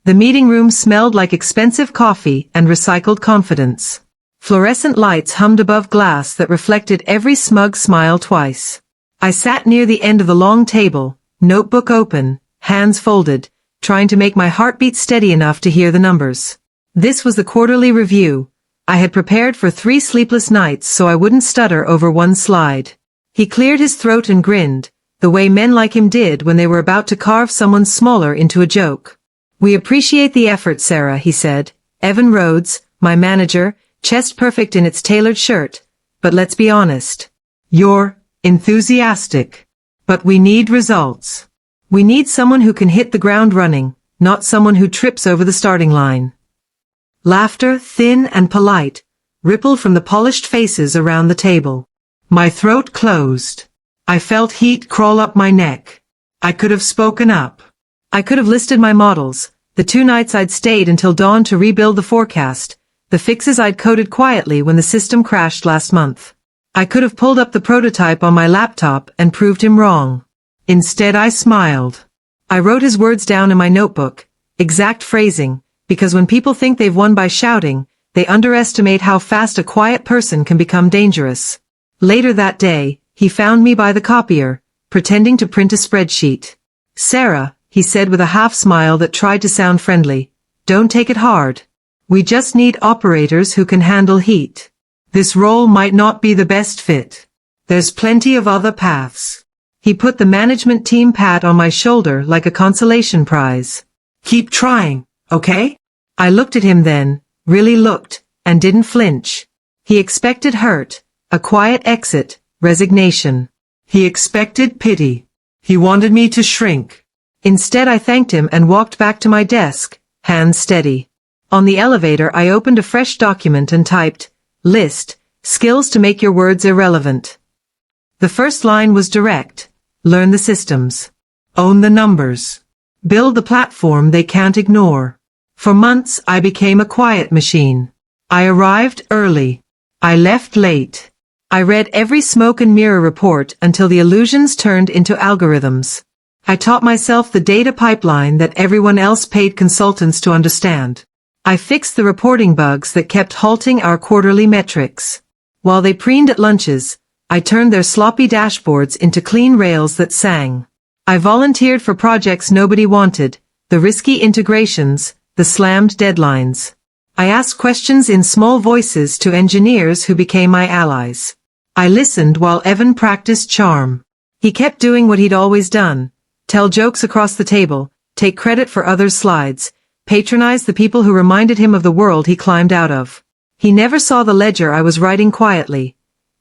The meeting room smelled like expensive coffee and recycled confidence. Fluorescent lights hummed above glass that reflected every smug smile twice. I sat near the end of the long table, notebook open, hands folded, trying to make my heartbeat steady enough to hear the numbers. This was the quarterly review. I had prepared for 3 sleepless nights so I wouldn't stutter over one slide. He cleared his throat and grinned, the way men like him did when they were about to carve someone smaller into a joke. "We appreciate the effort, Sarah," he said. Evan Rhodes, my manager, chest perfect in its tailored shirt. "But let's be honest. You're enthusiastic. But we need results. We need someone who can hit the ground running, not someone who trips over the starting line." Laughter, thin and polite, rippled from the polished faces around the table. My throat closed. I felt heat crawl up my neck. I could have spoken up. I could have listed my models, the 2 nights I'd stayed until dawn to rebuild the forecast, the fixes I'd coded quietly when the system crashed last month. I could have pulled up the prototype on my laptop and proved him wrong. Instead I smiled. I wrote his words down in my notebook, exact phrasing, because when people think they've won by shouting, they underestimate how fast a quiet person can become dangerous. Later that day, he found me by the copier, pretending to print a spreadsheet. "Sarah," he said with a half-smile that tried to sound friendly, "don't take it hard. We just need operators who can handle heat. This role might not be the best fit. There's plenty of other paths." He put the management team pat on my shoulder like a consolation prize. "Keep trying, okay?" I looked at him then, really looked, and didn't flinch. He expected hurt, a quiet exit, resignation. He expected pity. He wanted me to shrink. Instead I thanked him and walked back to my desk, hands steady. On the elevator I opened a fresh document and typed, "List, skills to make your words irrelevant." The first line was direct. Learn the systems. Own the numbers. Build the platform they can't ignore. For months I became a quiet machine. I arrived early. I left late. I read every smoke and mirror report until the illusions turned into algorithms. I taught myself the data pipeline that everyone else paid consultants to understand. I fixed the reporting bugs that kept halting our quarterly metrics. While they preened at lunches, I turned their sloppy dashboards into clean rails that sang. I volunteered for projects nobody wanted, the risky integrations, the slammed deadlines. I asked questions in small voices to engineers who became my allies. I listened while Evan practiced charm. He kept doing what he'd always done. Tell jokes across the table, take credit for others' slides, patronize the people who reminded him of the world he climbed out of. He never saw the ledger I was writing quietly.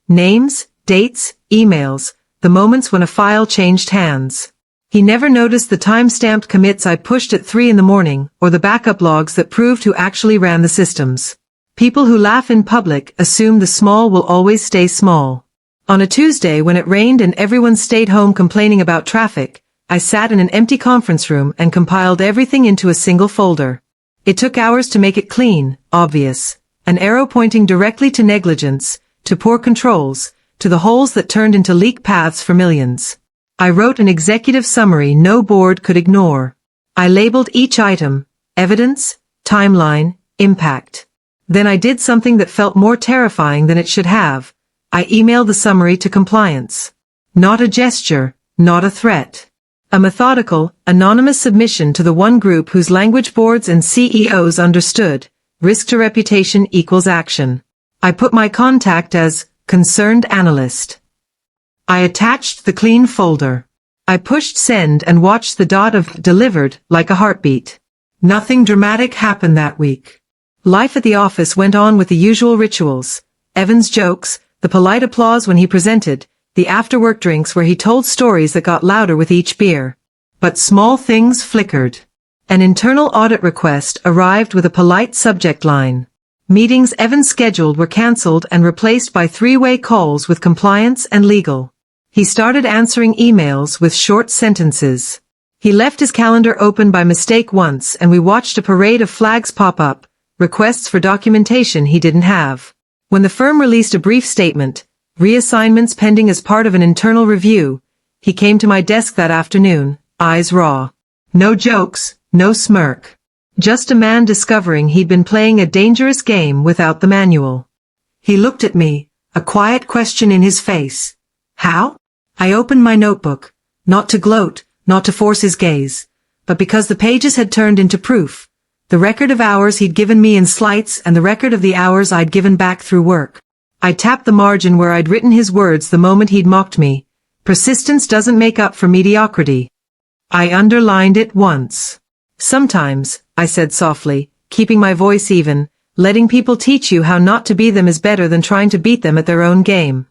Names, dates, emails, the moments when a file changed hands. He never noticed the time-stamped commits I pushed at 3 in the morning, or the backup logs that proved who actually ran the systems. People who laugh in public assume the small will always stay small. On a Tuesday when it rained and everyone stayed home complaining about traffic, I sat in an empty conference room and compiled everything into a single folder. It took hours to make it clean, obvious, an arrow pointing directly to negligence, to poor controls, to the holes that turned into leak paths for millions. I wrote an executive summary no board could ignore. I labeled each item, evidence, timeline, impact. Then I did something that felt more terrifying than it should have. I emailed the summary to compliance. Not a gesture, not a threat. A methodical, anonymous submission to the one group whose language boards and CEOs understood. Risk to reputation equals action. I put my contact as concerned analyst. I attached the clean folder. I pushed send and watched the dot of delivered like a heartbeat. Nothing dramatic happened that week. Life at the office went on with the usual rituals. Evan's jokes, the polite applause when he presented, the after-work drinks where he told stories that got louder with each beer. But small things flickered. An internal audit request arrived with a polite subject line. Meetings Evan scheduled were cancelled and replaced by 3-way calls with compliance and legal. He started answering emails with short sentences. He left his calendar open by mistake once and we watched a parade of flags pop up, requests for documentation he didn't have. When the firm released a brief statement, reassignments pending as part of an internal review, he came to my desk that afternoon, eyes raw. No jokes, no smirk. Just a man discovering he'd been playing a dangerous game without the manual. He looked at me, a quiet question in his face. How? I opened my notebook, not to gloat, not to force his gaze, but because the pages had turned into proof. The record of hours he'd given me in slights and the record of the hours I'd given back through work. I tapped the margin where I'd written his words the moment he'd mocked me. Persistence doesn't make up for mediocrity. I underlined it once. Sometimes, I said softly, keeping my voice even, letting people teach you how not to be them is better than trying to beat them at their own game.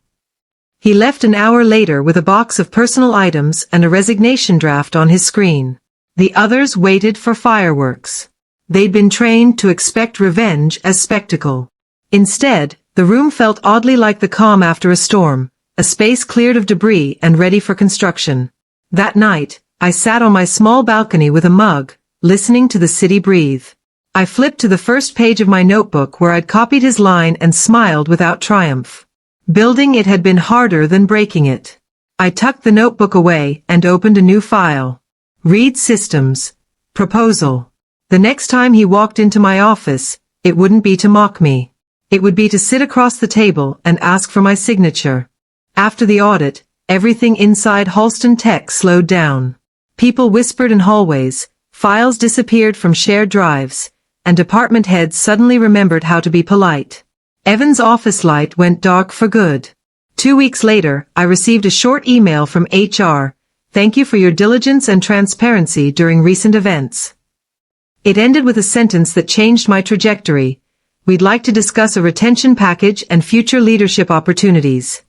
He left an hour later with a box of personal items and a resignation draft on his screen. The others waited for fireworks. They'd been trained to expect revenge as spectacle. Instead, the room felt oddly like the calm after a storm, a space cleared of debris and ready for construction. That night, I sat on my small balcony with a mug, listening to the city breathe. I flipped to the first page of my notebook where I'd copied his line and smiled without triumph. Building it had been harder than breaking it. I tucked the notebook away and opened a new file. Read Systems. Proposal. The next time he walked into my office, it wouldn't be to mock me. It would be to sit across the table and ask for my signature. After the audit, everything inside Halston Tech slowed down. People whispered in hallways, files disappeared from shared drives, and department heads suddenly remembered how to be polite. Evan's office light went dark for good. 2 weeks later, I received a short email from HR. Thank you for your diligence and transparency during recent events. It ended with a sentence that changed my trajectory. We'd like to discuss a retention package and future leadership opportunities.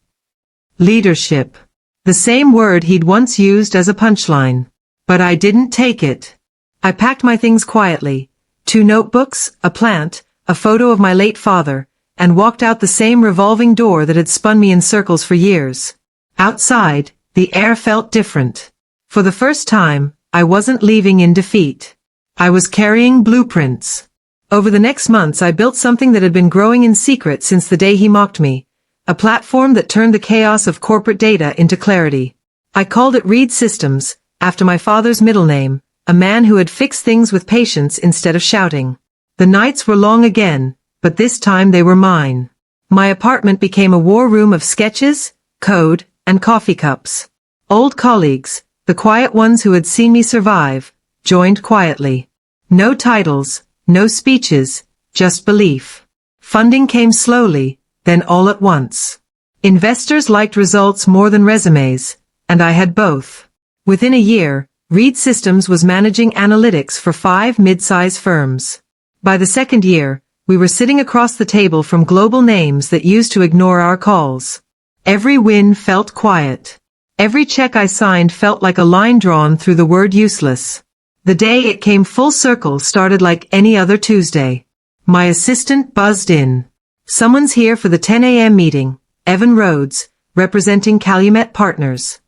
Leadership. The same word he'd once used as a punchline. But I didn't take it. I packed my things quietly. 2 notebooks, a plant, a photo of my late father, and walked out the same revolving door that had spun me in circles for years. Outside, the air felt different. For the first time, I wasn't leaving in defeat. I was carrying blueprints. Over the next months I built something that had been growing in secret since the day he mocked me. A platform that turned the chaos of corporate data into clarity. I called it Reed Systems, after my father's middle name, a man who had fixed things with patience instead of shouting. The nights were long again, but this time they were mine. My apartment became a war room of sketches, code, and coffee cups. Old colleagues, the quiet ones who had seen me survive, joined quietly. No titles, no speeches, just belief. Funding came slowly, then all at once. Investors liked results more than resumes, and I had both. Within a year, Reed Systems was managing analytics for 5 mid-size firms. By the second year, we were sitting across the table from global names that used to ignore our calls. Every win felt quiet. Every check I signed felt like a line drawn through the word useless. The day it came full circle started like any other Tuesday. My assistant buzzed in. Someone's here for the 10 a.m. meeting, Evan Rhodes, representing Calumet Partners.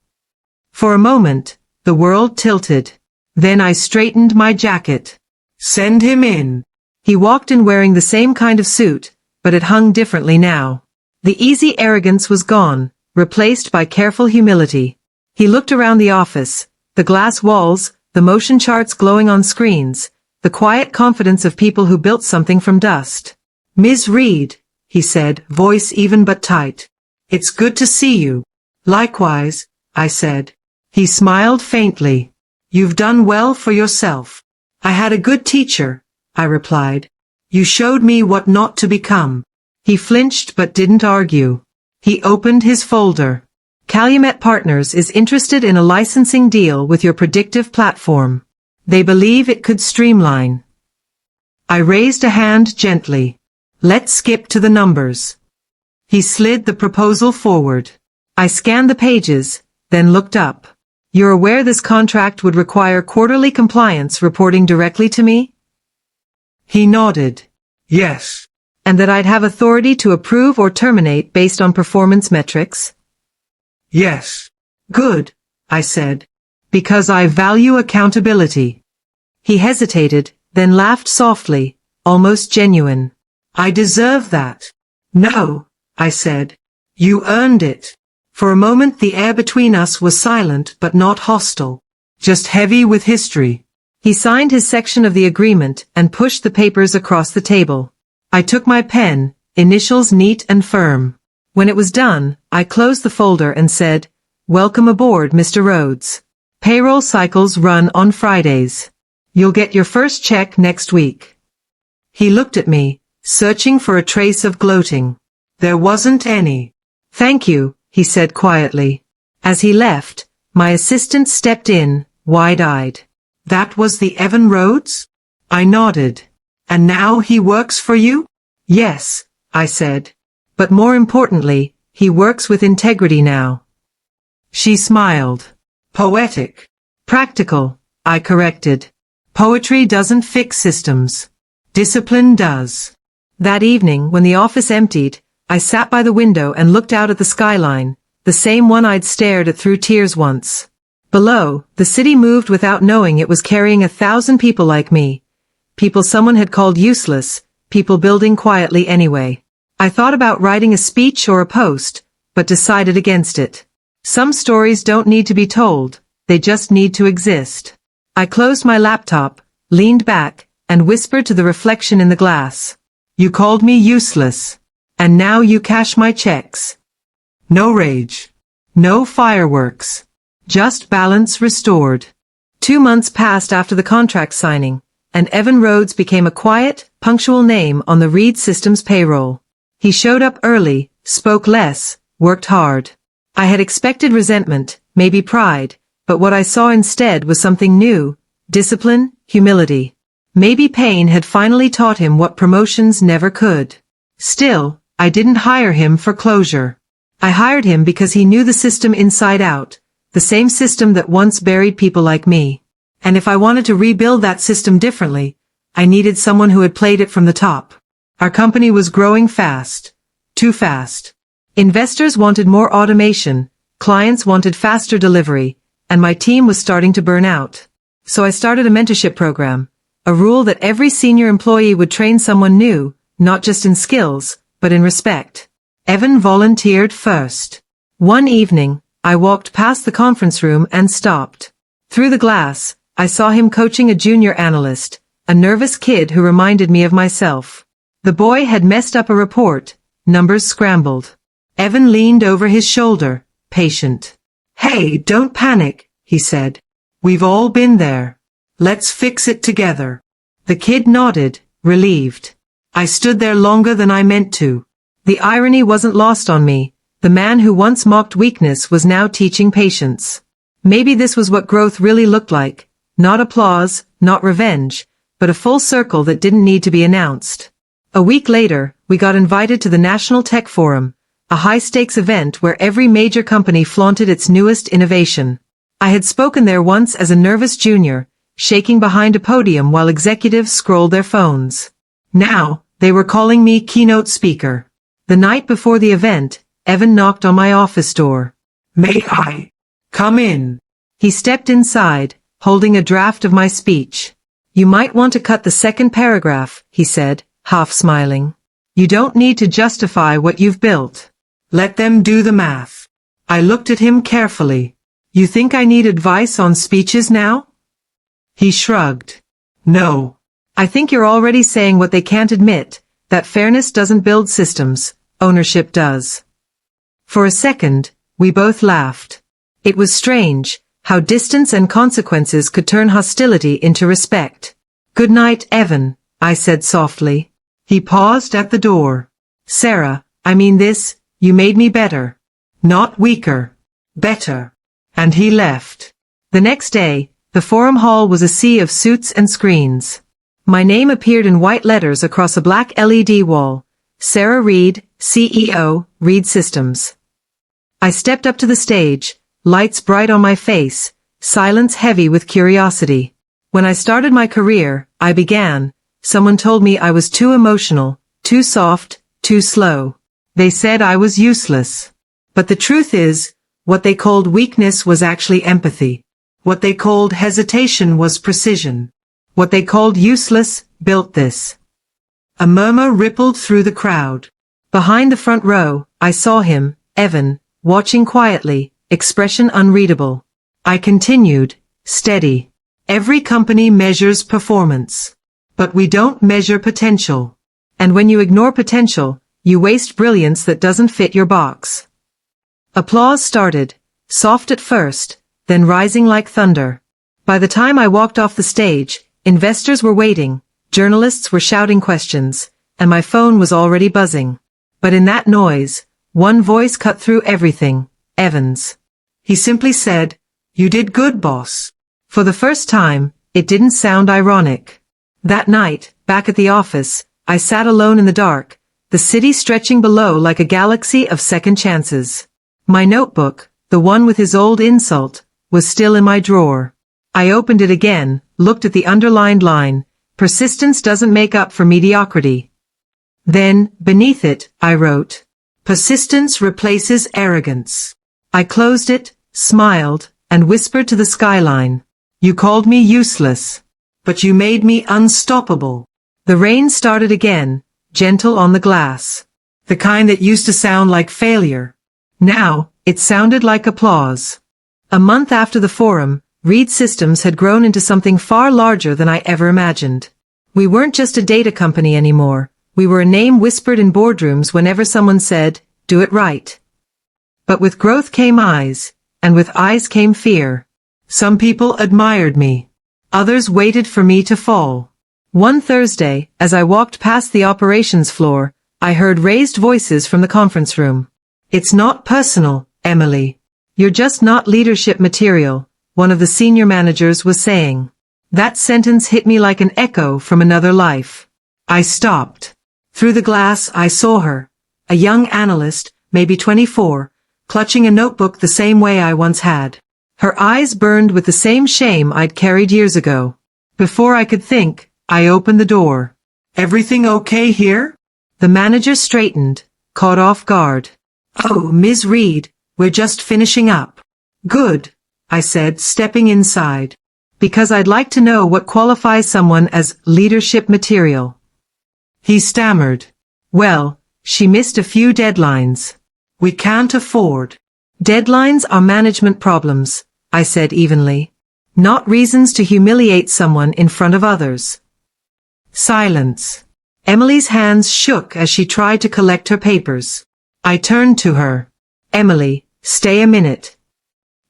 For a moment, the world tilted. Then I straightened my jacket. Send him in. He walked in wearing the same kind of suit, but it hung differently now. The easy arrogance was gone, replaced by careful humility. He looked around the office, the glass walls, the motion charts glowing on screens, the quiet confidence of people who built something from dust. Ms. Reed, he said, voice even but tight. It's good to see you. Likewise, I said. He smiled faintly. You've done well for yourself. I had a good teacher, I replied. You showed me what not to become. He flinched but didn't argue. He opened his folder. Calumet Partners is interested in a licensing deal with your predictive platform. They believe it could streamline. I raised a hand gently. Let's skip to the numbers. He slid the proposal forward. I scanned the pages, then looked up. You're aware this contract would require quarterly compliance reporting directly to me? He nodded. Yes. And that I'd have authority to approve or terminate based on performance metrics? Yes. Good, I said. Because I value accountability. He hesitated, then laughed softly, almost genuine. I deserve that. No, I said. You earned it. For a moment the air between us was silent but not hostile. Just heavy with history. He signed his section of the agreement and pushed the papers across the table. I took my pen, initials neat and firm. When it was done, I closed the folder and said, "Welcome aboard, Mr. Rhodes. Payroll cycles run on Fridays. You'll get your first check next week." He looked at me, searching for a trace of gloating. There wasn't any. "Thank you," he said quietly. As he left, my assistant stepped in, wide-eyed. "That was the Evan Rhodes?" I nodded. "And now he works for you?" "Yes," I said. "But more importantly, he works with integrity now." She smiled. "Poetic." "Practical," I corrected. "Poetry doesn't fix systems. Discipline does." That evening, when the office emptied, I sat by the window and looked out at the skyline, the same one I'd stared at through tears once. Below, the city moved without knowing it was carrying 1,000 people like me. People someone had called useless, people building quietly anyway. I thought about writing a speech or a post, but decided against it. Some stories don't need to be told, they just need to exist. I closed my laptop, leaned back, and whispered to the reflection in the glass. "You called me useless. And now you cash my checks." No rage. No fireworks. Just balance restored. 2 months passed after the contract signing, and Evan Rhodes became a quiet, punctual name on the Reed Systems payroll. He showed up early, spoke less, worked hard. I had expected resentment, maybe pride, but what I saw instead was something new: discipline, humility. Maybe pain had finally taught him what promotions never could. Still, I didn't hire him for closure. I hired him because he knew the system inside out, the same system that once buried people like me. And if I wanted to rebuild that system differently, I needed someone who had played it from the top. Our company was growing fast. Too fast. Investors wanted more automation, clients wanted faster delivery, and my team was starting to burn out. So I started a mentorship program, a rule that every senior employee would train someone new, not just in skills, but in respect. Evan volunteered first. One evening, I walked past the conference room and stopped. Through the glass, I saw him coaching a junior analyst, a nervous kid who reminded me of myself. The boy had messed up a report, numbers scrambled. Evan leaned over his shoulder, patient. "Hey, don't panic," he said. "We've all been there. Let's fix it together." The kid nodded, relieved. I stood there longer than I meant to. The irony wasn't lost on me. The man who once mocked weakness was now teaching patience. Maybe this was what growth really looked like. Not applause, not revenge, but a full circle that didn't need to be announced. A week later, we got invited to the National Tech Forum, a high-stakes event where every major company flaunted its newest innovation. I had spoken there once as a nervous junior, shaking behind a podium while executives scrolled their phones. Now, they were calling me keynote speaker. The night before the event, Evan knocked on my office door. "May I come in?" He stepped inside, holding a draft of my speech. "You might want to cut the second paragraph," he said, half smiling. "You don't need to justify what you've built. Let them do the math." I looked at him carefully. "You think I need advice on speeches now?" He shrugged. "No. I think you're already saying what they can't admit, that fairness doesn't build systems, ownership does." For a second, we both laughed. It was strange, how distance and consequences could turn hostility into respect. "Good night, Evan," I said softly. He paused at the door. "Sarah, I mean this, you made me better. Not weaker. Better." And he left. The next day, the forum hall was a sea of suits and screens. My name appeared in white letters across a black LED wall. Sarah Reed, CEO, Reed Systems. I stepped up to the stage, lights bright on my face, silence heavy with curiosity. When I started my career, someone told me I was too emotional, too soft, too slow. They said I was useless. But the truth is, what they called weakness was actually empathy. What they called hesitation was precision. What they called useless, built this. A murmur rippled through the crowd. Behind the front row, I saw him, Evan, watching quietly, expression unreadable. I continued, steady. Every company measures performance. But we don't measure potential. And when you ignore potential, you waste brilliance that doesn't fit your box. Applause started, soft at first, then rising like thunder. By the time I walked off the stage, investors were waiting, journalists were shouting questions, and my phone was already buzzing. But in that noise, one voice cut through everything, Evans. He simply said, "You did good, boss." For the first time, it didn't sound ironic. That night, back at the office, I sat alone in the dark, the city stretching below like a galaxy of second chances. My notebook, the one with his old insult, was still in my drawer. I opened it again, looked at the underlined line, "Persistence doesn't make up for mediocrity." Then, beneath it, I wrote, "Persistence replaces arrogance." I closed it, smiled, and whispered to the skyline, "You called me useless, but you made me unstoppable." The rain started again, gentle on the glass. The kind that used to sound like failure. Now, it sounded like applause. A month after the forum, Reed Systems had grown into something far larger than I ever imagined. We weren't just a data company anymore, we were a name whispered in boardrooms whenever someone said, "Do it right." But with growth came eyes, and with eyes came fear. Some people admired me. Others waited for me to fall. One Thursday, as I walked past the operations floor, I heard raised voices from the conference room. "It's not personal, Emily. You're just not leadership material," one of the senior managers was saying. That sentence hit me like an echo from another life. I stopped. Through the glass I saw her, a young analyst, maybe 24, clutching a notebook the same way I once had. Her eyes burned with the same shame I'd carried years ago. Before I could think, I opened the door. "Everything okay here?" The manager straightened, caught off guard. "Oh, Ms. Reed, we're just finishing up." "Good," I said, stepping inside. "Because I'd like to know what qualifies someone as leadership material." He stammered. "Well, she missed a few deadlines. We can't afford." "Deadlines are management problems," I said evenly. "Not reasons to humiliate someone in front of others." Silence. Emily's hands shook as she tried to collect her papers. I turned to her. "Emily, stay a minute."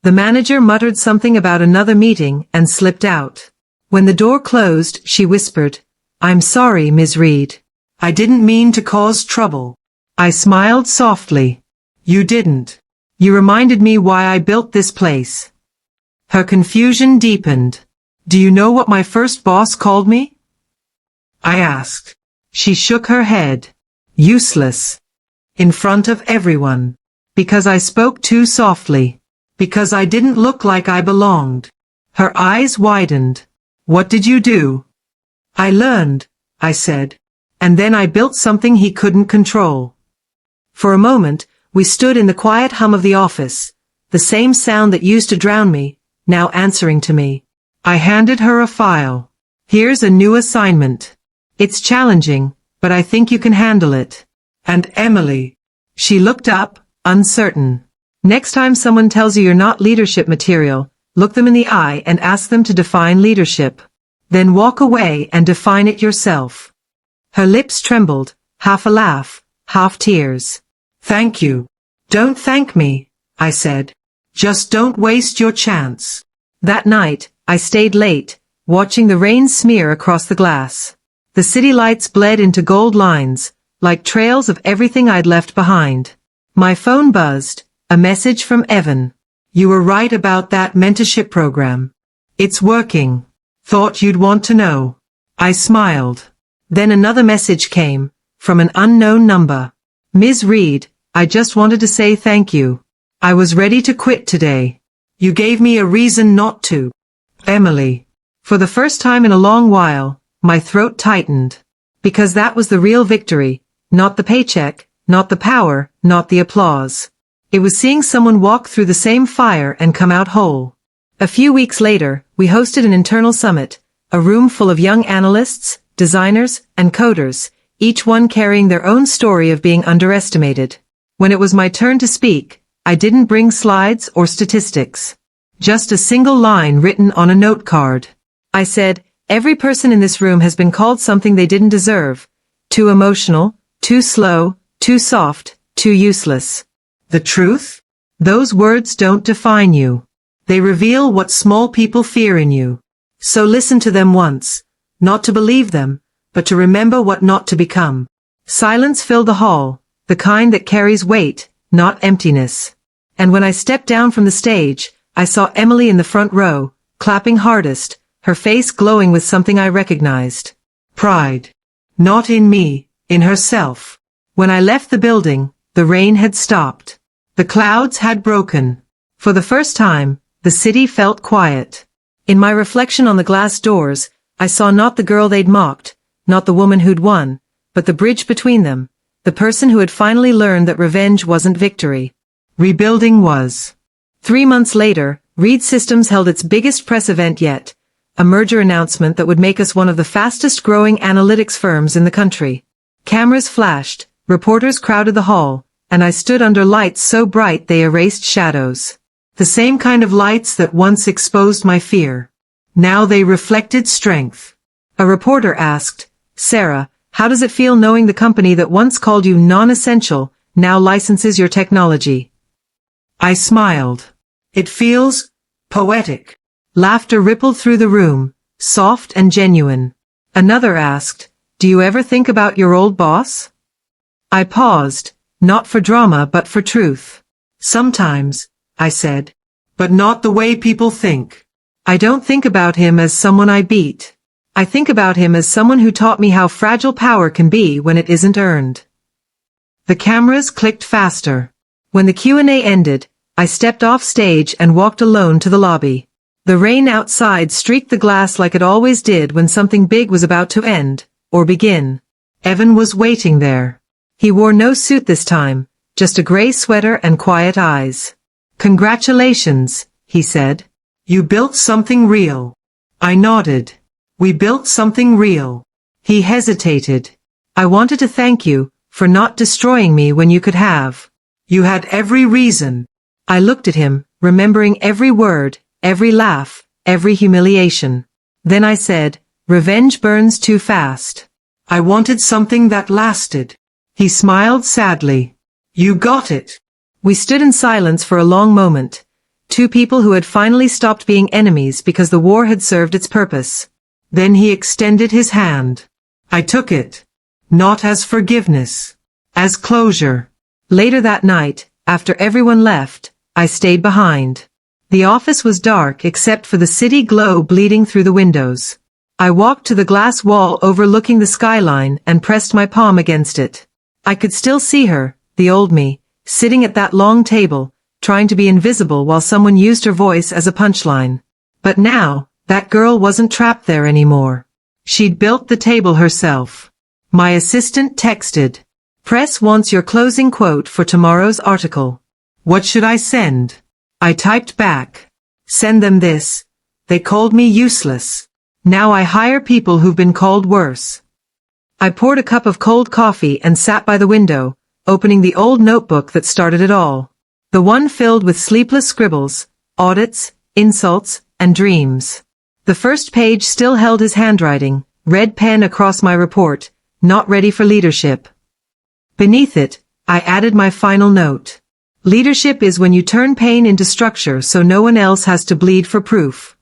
The manager muttered something about another meeting and slipped out. When the door closed, she whispered, "I'm sorry, Ms. Reed. I didn't mean to cause trouble." I smiled softly. "You didn't. You reminded me why I built this place." Her confusion deepened. "Do you know what my first boss called me?" I asked. She shook her head. "Useless. In front of everyone. Because I spoke too softly. Because I didn't look like I belonged." Her eyes widened. "What did you do?" "I learned," I said. "And then I built something he couldn't control." For a moment, we stood in the quiet hum of the office, the same sound that used to drown me, now answering to me. I handed her a file. "Here's a new assignment. It's challenging, but I think you can handle it. And Emily." She looked up, uncertain. "Next time someone tells you you're not leadership material, look them in the eye and ask them to define leadership. Then walk away and define it yourself." Her lips trembled, half a laugh, half tears. "Thank you." "Don't thank me," I said. "Just don't waste your chance." That night, I stayed late, watching the rain smear across the glass. The city lights bled into gold lines, like trails of everything I'd left behind. My phone buzzed, a message from Evan. "You were right about that mentorship program. It's working. Thought you'd want to know." I smiled. Then another message came, from an unknown number. "Ms. Reed, I just wanted to say thank you. I was ready to quit today. You gave me a reason not to." Emily. For the first time in a long while, my throat tightened. Because that was the real victory, not the paycheck, not the power, not the applause. It was seeing someone walk through the same fire and come out whole. A few weeks later, we hosted an internal summit, a room full of young analysts, designers, and coders, each one carrying their own story of being underestimated. When it was my turn to speak, I didn't bring slides or statistics. Just a single line written on a note card. I said, every person in this room has been called something they didn't deserve. Too emotional, too slow, too soft, too useless. The truth? Those words don't define you. They reveal what small people fear in you. So listen to them once, not to believe them, but to remember what not to become. Silence filled the hall, the kind that carries weight, not emptiness. And when I stepped down from the stage, I saw Emily in the front row, clapping hardest, her face glowing with something I recognized. Pride. Not in me, in herself. When I left the building, the rain had stopped. The clouds had broken. For the first time, the city felt quiet. In my reflection on the glass doors, I saw not the girl they'd mocked, not the woman who'd won, but the bridge between them, the person who had finally learned that revenge wasn't victory. Rebuilding was. 3 months later, Reed Systems held its biggest press event yet, a merger announcement that would make us one of the fastest-growing analytics firms in the country. Cameras flashed, reporters crowded the hall, and I stood under lights so bright they erased shadows. The same kind of lights that once exposed my fear. Now they reflected strength. A reporter asked, Sarah, how does it feel knowing the company that once called you non-essential, now licenses your technology? I smiled. It feels poetic. Laughter rippled through the room, soft and genuine. Another asked, do you ever think about your old boss? I paused, not for drama but for truth. Sometimes, I said. But not the way people think. I don't think about him as someone I beat. I think about him as someone who taught me how fragile power can be when it isn't earned. The cameras clicked faster. When the Q&A ended, I stepped off stage and walked alone to the lobby. The rain outside streaked the glass like it always did when something big was about to end, or begin. Evan was waiting there. He wore no suit this time, just a gray sweater and quiet eyes. Congratulations, he said. You built something real. I nodded. We built something real. He hesitated. I wanted to thank you for not destroying me when you could have. You had every reason. I looked at him, remembering every word, every laugh, every humiliation. Then I said, revenge burns too fast. I wanted something that lasted. He smiled sadly. You got it. We stood in silence for a long moment. Two people who had finally stopped being enemies because the war had served its purpose. Then he extended his hand. I took it. Not as forgiveness. As closure. Later that night, after everyone left, I stayed behind. The office was dark except for the city glow bleeding through the windows. I walked to the glass wall overlooking the skyline and pressed my palm against it. I could still see her, the old me, sitting at that long table, trying to be invisible while someone used her voice as a punchline. But now, that girl wasn't trapped there anymore. She'd built the table herself. My assistant texted. Press wants your closing quote for tomorrow's article. What should I send? I typed back. Send them this. They called me useless. Now I hire people who've been called worse. I poured a cup of cold coffee and sat by the window, opening the old notebook that started it all. The one filled with sleepless scribbles, audits, insults, and dreams. The first page still held his handwriting, red pen across my report, not ready for leadership. Beneath it, I added my final note. Leadership is when you turn pain into structure so no one else has to bleed for proof.